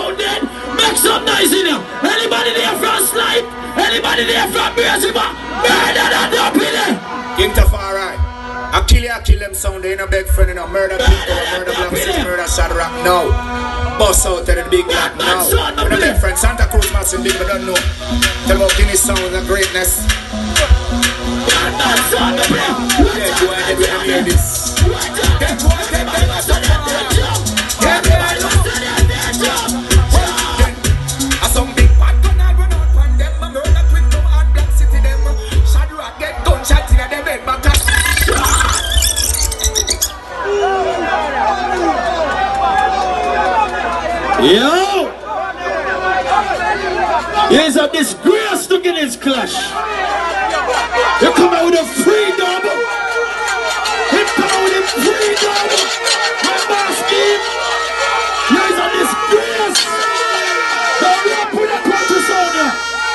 sound then? Make some noise in here. Anybody there from Snipe? Anybody there from Beersheba? Murder that up in there. Interfari. I kill them sound. They ain't a big friend. Murder people, murder black sis, murder Shadrock. No. Boss out there, the big black now. We're not big friend. Santa Cruz massive big, but don't know. Tell about Guinness sound and greatness. Yeah, go ahead, let me hear this. Some big bad gun I run out on them. I murder quick to hard black city them. Shadrock get gunshot in their bed back. Yo! Here's a disgrace to Guinness clash. You come out with a freedom. You come out with a freedom. My boss team. Here's a disgrace. Don't rap with a country sound here.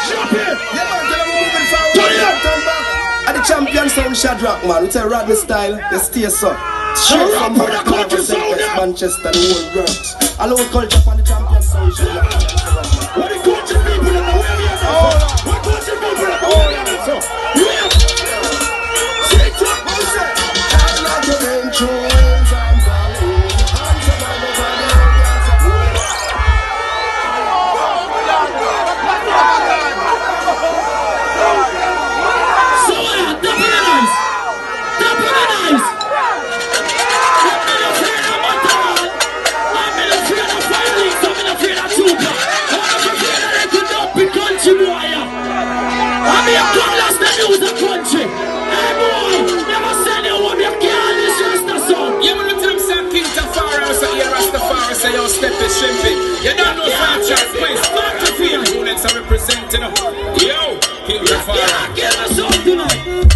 Jump in. Yeah, man, tell them we're moving forward. Turn back. At the champion sound Shadrock, man. We tell Rodney style, they stay so. Straight from the country sound here. Manchester, the whole world. Alone culture from the champion sound Shadrock. What the country people in the way here? What country people in the way here? Yeah. Straight up. Like the rain through winds and valleys. Hands above the valley. So top of the knives. Top of the knives. I'm not afraid of Montreal. I'm not afraid of violence. I'm not afraid of Chuka. I'm not afraid of that good up in country boy. I'm here to last the news of country. Hey boy, never send you home. You can't distress the song. You want to tell them say King Tafari or say Rastafari say yo step is shimpy. You don't know franchise place. Start to feel units are representing them. Yo, King Tafari. Yeah, give us all tonight.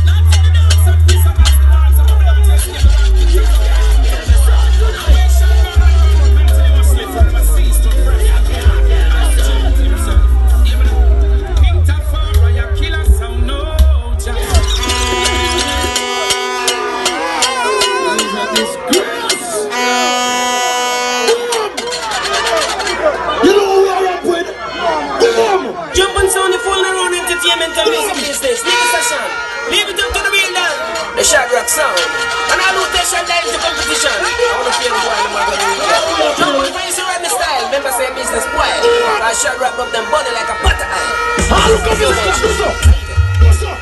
Entertainment and music business. Leave the session. Leave it up to the real dance. The Shadrock sound. And our rotation dive to competition. I want to feel the boy in the market. Jump on face around the style. Remember say business boy. I Shadrock up them body like a butter eye. Look at this. What's up? What's up?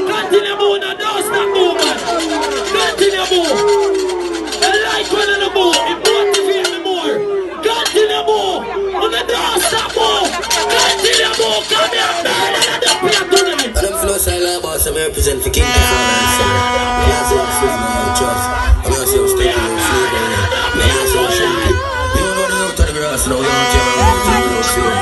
Continue, now don't stop moving. Continue, I like when I move, it motivates me more. Continue, on the don't stop move. Continue, come here, man, and the play tonight. I don't flow silent boss, I'm represent for King Performance. I'm saying free, no trust. I'm going to say I'm stepping in flavor. I'm going to say I'm shaking. You know the out of the grass, now you don't care about you, don't feel.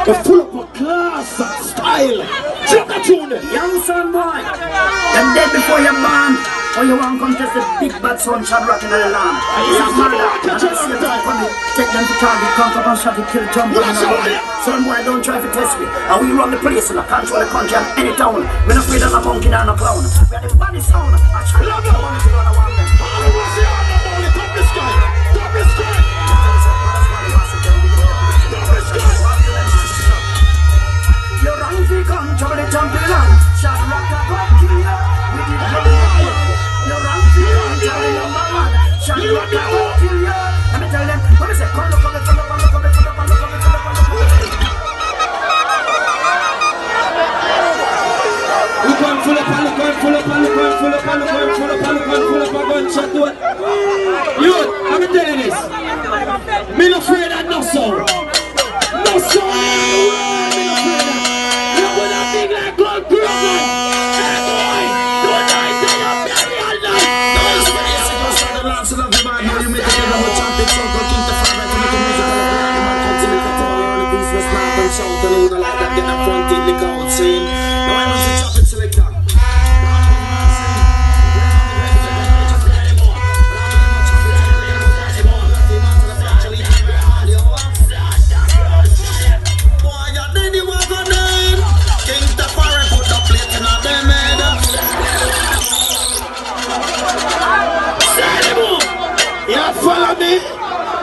You're full of a class and style. Check that tune. Young son boy, them dead before you're born. Or you want to contest the big bad son Shadrock in the land. Young murder, and I see them funny. Take them to target, come up and shot it, kill, jump on the body. Son boy, don't try to test me. And we run the place and I control the country and any town. We're not afraid of a monkey and a clown. We are the body sound. I try to go on to the other one. Top this guy. Top this guy. You're wrong if you come, trouble the champion. Shadrock a go kill ya. We did wrong. You're wrong if you come, trouble the number one. Shadrock a go kill ya. Let me tell them, what is it? Come look, Me no afraid of no soul. No soul in the world, me no afraid of. You put a big like gold Cruz, man. Hey boy, don't lie, say you're very alive. No, it's very serious. The last of the man, you make it a champion, so go keep the fire to make the music. Man, continue to tell all the peace, was not and shout and all the like that, get that front in the gold scene. Now I want to chop it selector. Follow me,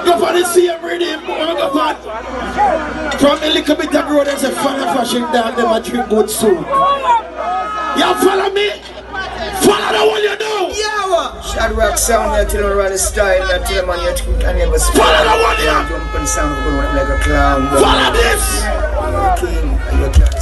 go for the same rhythm, go for. From a little bit of road, there's a fire flashing down, them a drink good soup. You follow me? Follow the one you know. Yeah, Shadrock sound here till around the style, that till man you can never speak. Follow the one you know. Jump and sound going like a clown. Follow this. You're a king, and you can't